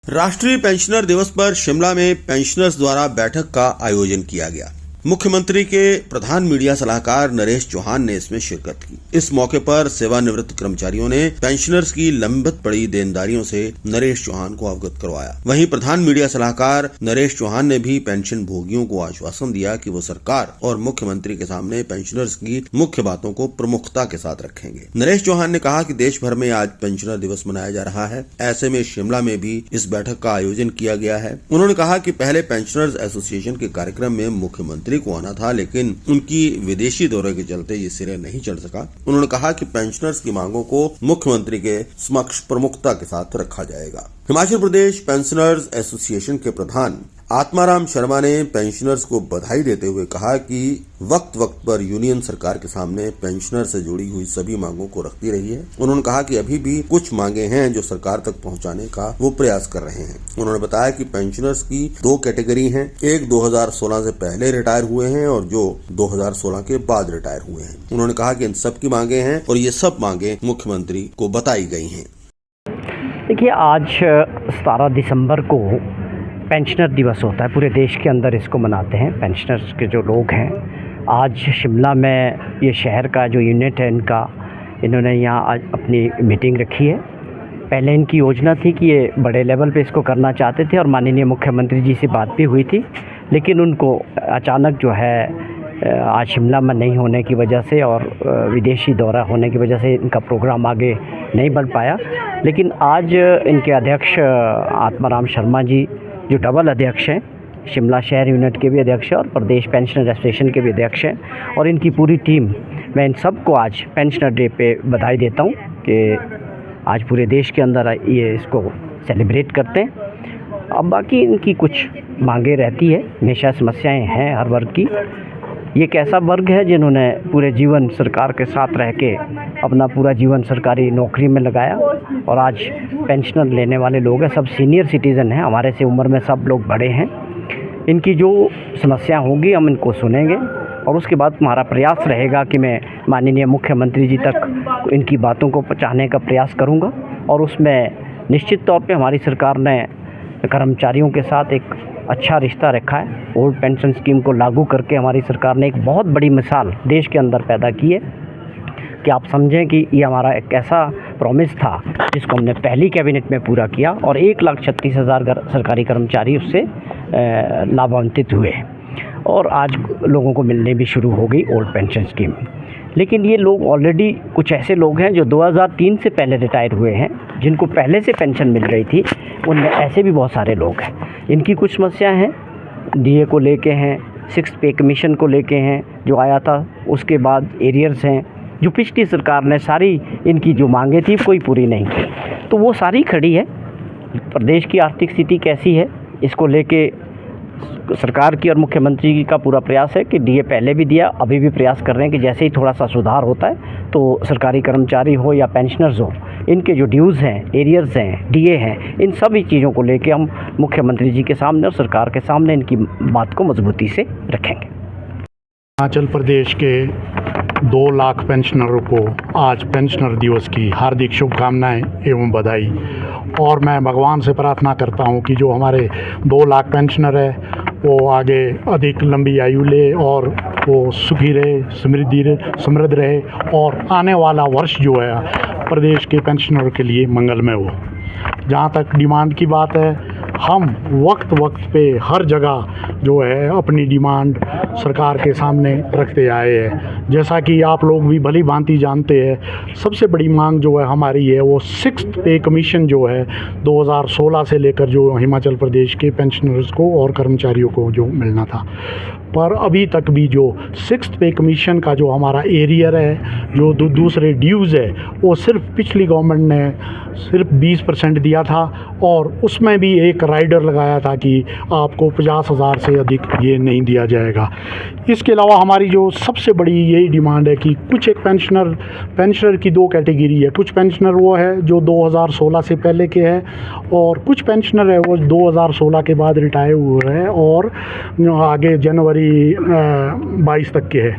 राष्ट्रीय पेंशनर दिवस पर शिमला में पेंशनर्स द्वारा बैठक का आयोजन किया गया। मुख्यमंत्री के प्रधान मीडिया सलाहकार नरेश चौहान ने इसमें शिरकत की। इस मौके पर सेवानिवृत्त कर्मचारियों ने पेंशनर्स की लंबित पड़ी देनदारियों से नरेश चौहान को अवगत करवाया। वहीं प्रधान मीडिया सलाहकार नरेश चौहान ने भी पेंशन भोगियों को आश्वासन दिया कि वो सरकार और मुख्यमंत्री के सामने पेंशनर्स की मुख्य बातों को प्रमुखता के साथ रखेंगे। नरेश चौहान ने कहा कि देश भर में आज पेंशनर दिवस मनाया जा रहा है, ऐसे में शिमला में भी इस बैठक का आयोजन किया गया है। उन्होंने कहा कि पहले पेंशनर्स एसोसिएशन के कार्यक्रम में मुख्यमंत्री को आना था, लेकिन उनकी विदेशी दौरे के चलते ये सिरे नहीं चढ़ सका। उन्होंने कहा कि पेंशनर्स की मांगों को मुख्यमंत्री के समक्ष प्रमुखता के साथ रखा जाएगा। हिमाचल प्रदेश पेंशनर्स एसोसिएशन के प्रधान आत्माराम शर्मा ने पेंशनर्स को बधाई देते हुए कहा कि वक्त वक्त पर यूनियन सरकार के सामने पेंशनर से जुड़ी हुई सभी मांगों को रखती रही है। उन्होंने कहा कि अभी भी कुछ मांगे हैं जो सरकार तक पहुंचाने का वो प्रयास कर रहे हैं। उन्होंने बताया कि पेंशनर्स की दो कैटेगरी हैं, एक 2016 से पहले रिटायर हुए हैं और जो 2016 के बाद रिटायर हुए हैं। उन्होंने कहा कि इन सब की मांगे हैं और ये सब मांगे मुख्यमंत्री को बताई गई हैं। देखिए, आज 17 दिसंबर को पेंशनर दिवस होता है। पूरे देश के अंदर इसको मनाते हैं। पेंशनर्स के जो लोग हैं, आज शिमला में ये शहर का जो यूनिट है इन्होंने यहाँ आज अपनी मीटिंग रखी है। पहले इनकी योजना थी कि ये बड़े लेवल पे इसको करना चाहते थे और माननीय मुख्यमंत्री जी से बात भी हुई थी, लेकिन उनको अचानक जो है आज शिमला में नहीं होने की वजह से और विदेशी दौरा होने की वजह से इनका प्रोग्राम आगे नहीं बढ़ पाया। लेकिन आज इनके अध्यक्ष आत्माराम शर्मा जी, जो डबल अध्यक्ष हैं, शिमला शहर यूनिट के भी अध्यक्ष हैं और प्रदेश पेंशनर एसोसिएशन के भी अध्यक्ष हैं, और इनकी पूरी टीम, मैं इन सबको आज पेंशनर डे पे बधाई देता हूँ कि आज पूरे देश के अंदर ये इसको सेलिब्रेट करते हैं। अब बाकी इनकी कुछ मांगे रहती है, हमेशा समस्याएं हैं हर वर्ग की। ये एक ऐसा वर्ग है जिन्होंने पूरे जीवन सरकार के साथ रह के अपना पूरा जीवन सरकारी नौकरी में लगाया और आज पेंशनर लेने वाले लोग हैं, सब सीनियर सिटीज़न हैं, हमारे से उम्र में सब लोग बड़े हैं। इनकी जो समस्या होंगी हम इनको सुनेंगे और उसके बाद हमारा प्रयास रहेगा कि मैं माननीय मुख्यमंत्री जी तक इनकी बातों को पहुंचाने का प्रयास करूंगा। और उसमें निश्चित तौर पे हमारी सरकार ने कर्मचारियों के साथ एक अच्छा रिश्ता रखा है। ओल्ड पेंशन स्कीम को लागू करके हमारी सरकार ने एक बहुत बड़ी मिसाल देश के अंदर पैदा की है कि आप समझें कि ये हमारा एक ऐसा प्रॉमिस था जिसको हमने पहली कैबिनेट में पूरा किया और 1,36,000 सरकारी कर्मचारी उससे लाभान्वित हुए और आज लोगों को मिलने भी शुरू हो गई ओल्ड पेंशन स्कीम। लेकिन ये लोग ऑलरेडी कुछ ऐसे लोग हैं जो 2003 से पहले रिटायर हुए हैं, जिनको पहले से पेंशन मिल रही थी। उनमें ऐसे भी बहुत सारे लोग हैं। इनकी कुछ समस्याएं हैं, डीए को लेके हैं, 6th पे कमीशन को लेके हैं जो आया था, उसके बाद एरियर्स हैं जो पिछली सरकार ने सारी इनकी जो मांगे थी कोई पूरी नहीं की, तो वो सारी खड़ी है। प्रदेश की आर्थिक स्थिति कैसी है इसको लेके सरकार की और मुख्यमंत्री जी का पूरा प्रयास है कि डीए पहले भी दिया, अभी भी प्रयास कर रहे हैं कि जैसे ही थोड़ा सा सुधार होता है तो सरकारी कर्मचारी हो या पेंशनर्स हो, इनके जो ड्यूज़ हैं, एरियर्स हैं, डीए हैं, इन सभी चीज़ों को लेके हम मुख्यमंत्री जी के सामने और सरकार के सामने इनकी बात को मजबूती से रखेंगे। हिमाचल प्रदेश के 2 लाख पेंशनरों को आज पेंशनर दिवस की हार्दिक शुभकामनाएं एवं बधाई। और मैं भगवान से प्रार्थना करता हूं कि जो हमारे 2 लाख पेंशनर है वो आगे अधिक लंबी आयु ले और वो सुखी रहे, समृद्ध रहे और आने वाला वर्ष जो है प्रदेश के पेंशनरों के लिए मंगलमय हो। जहाँ तक डिमांड की बात है, हम वक्त पे हर जगह जो है अपनी डिमांड सरकार के सामने रखते आए हैं। जैसा कि आप लोग भी भली भांति जानते हैं, सबसे बड़ी मांग जो है हमारी है वो 6th पे कमीशन जो है 2016 से लेकर जो हिमाचल प्रदेश के पेंशनर्स को और कर्मचारियों को जो मिलना था, पर अभी तक भी जो 6th पे कमीशन का जो हमारा एरियर है, जो दूसरे ड्यूज़ है, वो सिर्फ पिछली गवर्नमेंट ने सिर्फ 20% दिया था और उसमें भी एक राइडर लगाया था कि आपको 50,000 से अधिक ये नहीं दिया जाएगा। इसके अलावा हमारी जो सबसे बड़ी यही डिमांड है कि कुछ एक पेंशनर की 2 कैटेगरी है। कुछ पेंशनर वो है जो 2016 से पहले के हैं और कुछ पेंशनर है वो 2016 के बाद रिटायर हुए हैं और आगे जनवरी जनवरी 22 तक के है।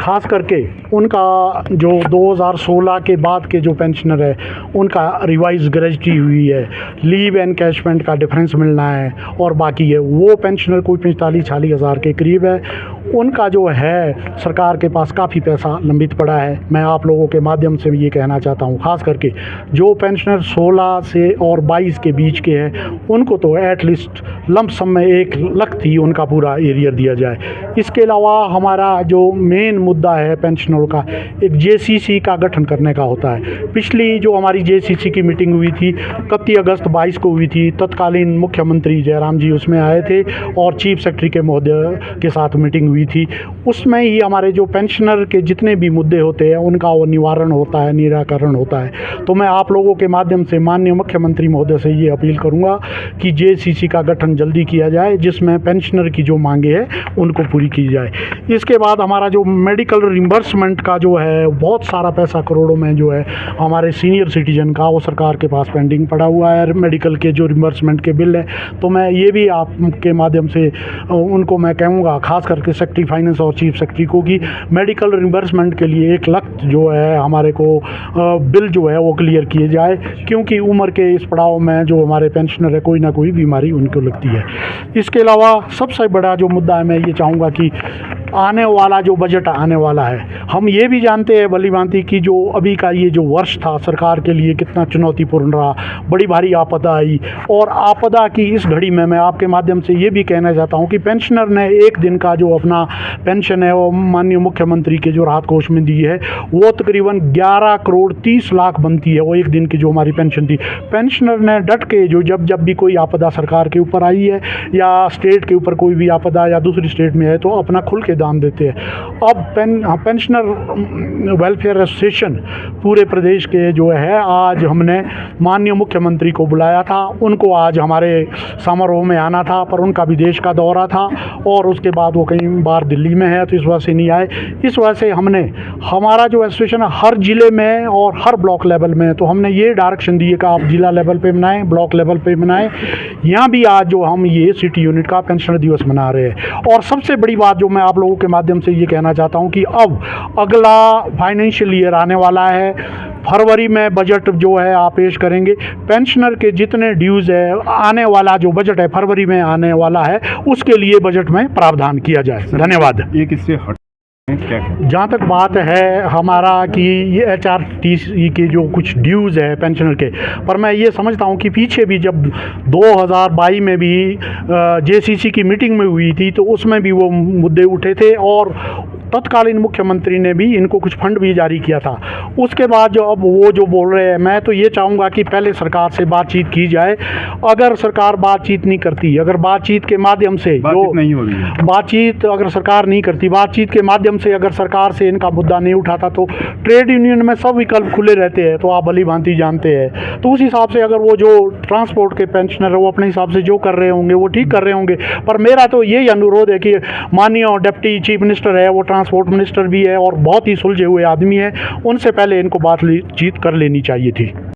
ख़ास करके उनका जो 2016 के बाद के जो पेंशनर है उनका रिवाइज ग्रेजुटी हुई है, लीव एनकैशमेंट का डिफरेंस मिलना है और बाकी है वो पेंशनर कोई 45-40 हज़ार के करीब है। उनका जो है सरकार के पास काफ़ी पैसा लंबित पड़ा है। मैं आप लोगों के माध्यम से ये कहना चाहता हूँ, ख़ास करके जो पेंशनर 16 से और 22 के बीच के हैं उनको तो एटलीस्ट लंप सम में 1 लाख ही उनका पूरा एरियर दिया जाए। इसके अलावा हमारा जो मेन मुद्दा है पेंशनरों का, एक जेसीसी का गठन करने का होता है। पिछली जो हमारी जेसीसी की मीटिंग हुई थी 31 अगस्त 22 को हुई थी, तत्कालीन मुख्यमंत्री जयराम जी उसमें आए थे और चीफ सेक्रेटरी के महोदय के साथ मीटिंग हुई थी। उसमें ही हमारे जो पेंशनर के जितने भी मुद्दे होते हैं उनका वो निवारण होता है, निराकरण होता है। तो मैं आप लोगों के माध्यम से माननीय मुख्यमंत्री महोदय से ये अपील करूँगा कि जेसीसी का गठन जल्दी किया जाए, जिसमें पेंशनर की जो मांगे हैं उनको पूरी की जाए। इसके बाद हमारा जो मेडिकल रिम्बर्समेंट का जो है बहुत सारा पैसा करोड़ों में जो है हमारे सीनियर सिटीजन का वो सरकार के पास पेंडिंग पड़ा हुआ है, मेडिकल के जो रिम्बर्समेंट के बिल है। तो मैं ये भी आपके माध्यम से उनको मैं कहूँगा, खास करके सेक्रेटरी फाइनेंस और चीफ सेक्रेटरी को, कि मेडिकल रिम्बर्समेंट के लिए 1 लाख जो है हमारे को बिल जो है वो क्लियर किए जाए, क्योंकि उम्र के इस पड़ाव में जो हमारे पेंशनर है कोई ना कोई बीमारी उनको लगती है। इसके अलावा सबसे बड़ा जो मुद्दा है, मैं ये चाहूँगा कि आने वाला जो बजट आने वाला है, हम ये भी जानते हैं भली भांति कि जो अभी का ये जो वर्ष था सरकार के लिए कितना चुनौतीपूर्ण रहा, बड़ी भारी आपदा आई। और आपदा की इस घड़ी में मैं आपके माध्यम से ये भी कहना चाहता हूँ कि पेंशनर ने 1 दिन का जो अपना पेंशन है वो माननीय मुख्यमंत्री के जो राहत कोष में दी है वो तकरीबन 11 करोड़ 30 लाख बनती है, वो 1 दिन की जो हमारी पेंशन थी। पेंशनर ने डट के जो जब भी कोई आपदा सरकार के ऊपर आई है या स्टेट के ऊपर कोई भी आपदा या दूसरी स्टेट में है तो अपना खुल के दान देते हैं। अब पेंशनर वेलफेयर एसोसिएशन पूरे प्रदेश के जो है, आज हमने माननीय मुख्यमंत्री को बुलाया था, उनको आज हमारे समारोह में आना था पर उनका विदेश का दौरा था और उसके बाद वो कई बार दिल्ली में है तो इस वजह से नहीं आए। इस वजह से हमने हमारा जो एसोसिएशन है हर ज़िले में और हर ब्लॉक लेवल में, तो हमने ये डायरेक्शन दी है कि आप ज़िला लेवल पे मनाएं, ब्लॉक लेवल पे मनाएं। यहाँ भी आज जो हम ये सिटी यूनिट का पेंशनर दिवस मना रहे हैं। और सबसे बड़ी बात जो मैं आप लोगों के माध्यम से ये कहना चाहता हूँ कि अब अगला फाइनेंशियल ईयर आने वाला है, फरवरी में बजट जो है आप पेश करेंगे। पेंशनर के जितने ड्यूज़ है, आने वाला जो बजट है फरवरी में आने वाला है, उसके लिए बजट में प्रावधान किया जाए। धन्यवाद। ये किससे हट क्या है? जहाँ तक बात है हमारा कि ये HRTC के जो कुछ ड्यूज़ है पेंशनर के, पर मैं ये समझता हूँ कि पीछे भी जब 2022 में भी JCC की मीटिंग में हुई थी तो उसमें भी वो मुद्दे उठे थे और तत्कालीन मुख्यमंत्री ने भी इनको कुछ फंड भी जारी किया था। उसके बाद जो अब वो जो बोल रहे हैं, मैं तो ये चाहूँगा कि पहले सरकार से बातचीत की जाए। अगर सरकार बातचीत नहीं करती, अगर बातचीत के माध्यम से बातचीत अगर सरकार नहीं करती, बातचीत के माध्यम से अगर सरकार से इनका मुद्दा नहीं उठाता तो ट्रेड यूनियन में सब विकल्प खुले रहते हैं, तो आप भली भांति जानते हैं। तो उस हिसाब से अगर वो जो ट्रांसपोर्ट के पेंशनर है वो अपने हिसाब से जो कर रहे होंगे वो ठीक कर रहे होंगे। पर मेरा तो यही अनुरोध है कि माननीय डिप्टी चीफ मिनिस्टर है, वो ट्रांसपोर्ट मिनिस्टर भी है और बहुत ही सुलझे हुए आदमी है, उनसे पहले इनको बातचीत कर लेनी चाहिए थी।